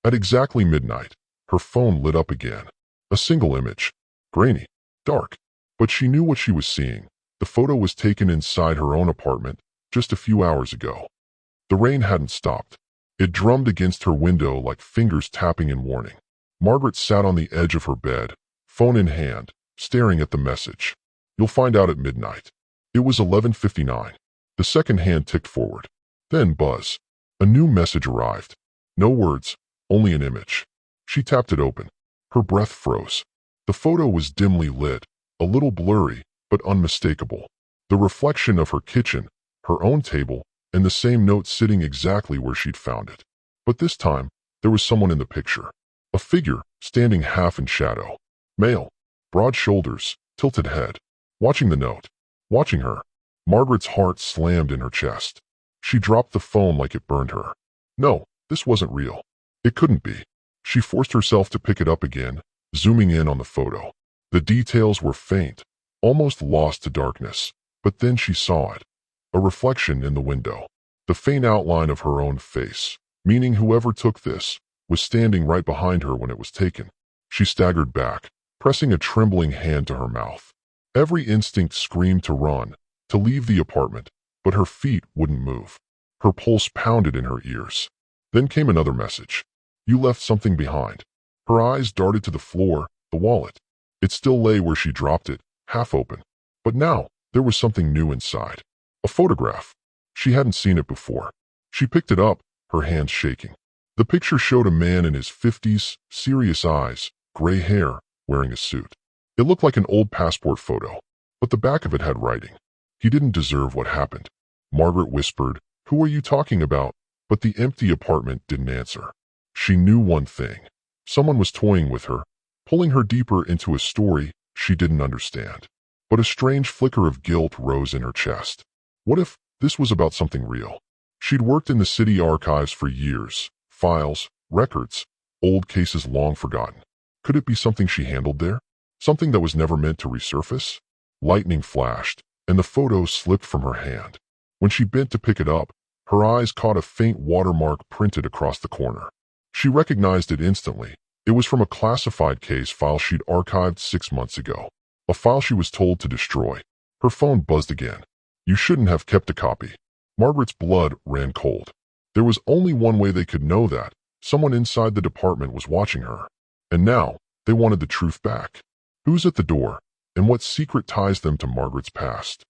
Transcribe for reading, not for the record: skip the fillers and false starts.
At exactly midnight, her phone lit up again. A single image. Grainy. Dark. But she knew what she was seeing. The photo was taken inside her own apartment just a few hours ago. The rain hadn't stopped. It drummed against her window like fingers tapping in warning. Margaret sat on the edge of her bed, phone in hand, staring at the message. You'll find out at midnight. It was 11:59. The second hand ticked forward. Then buzz. A new message arrived. No words, only an image. She tapped it open. Her breath froze. The photo was dimly lit, a little blurry, but unmistakable. The reflection of her kitchen, her own table, and the same note sitting exactly where she'd found it. But this time, there was someone in the picture. A figure, standing half in shadow. Male. Broad shoulders, tilted head. Watching the note. Watching her. Margaret's heart slammed in her chest. She dropped the phone like it burned her. No, this wasn't real. It couldn't be. She forced herself to pick it up again, zooming in on the photo. The details were faint, almost lost to darkness, but then she saw it. A reflection in the window. The faint outline of her own face, meaning whoever took this was standing right behind her when it was taken. She staggered back, pressing a trembling hand to her mouth. Every instinct screamed to run, to leave the apartment, but her feet wouldn't move. Her pulse pounded in her ears. Then came another message. You left something behind. Her eyes darted to the floor, the wallet. It still lay where she dropped it, half open. But now, there was something new inside. A photograph. She hadn't seen it before. She picked it up, her hands shaking. The picture showed a man in his 50s, serious eyes, gray hair, wearing a suit. It looked like an old passport photo, but the back of it had writing. He didn't deserve what happened. Margaret whispered, "Who are you talking about?" But the empty apartment didn't answer. She knew one thing. Someone was toying with her, pulling her deeper into a story she didn't understand. But a strange flicker of guilt rose in her chest. What if this was about something real? She'd worked in the city archives for years. Files, records, old cases long forgotten. Could it be something she handled there? Something that was never meant to resurface? Lightning flashed, and the photo slipped from her hand. When she bent to pick it up, her eyes caught a faint watermark printed across the corner. She recognized it instantly. It was from a classified case file she'd archived 6 months ago. A file she was told to destroy. Her phone buzzed again. You shouldn't have kept a copy. Margaret's blood ran cold. There was only one way they could know that. Someone inside the department was watching her. And now, they wanted the truth back. Who's at the door, and what secret ties them to Margaret's past?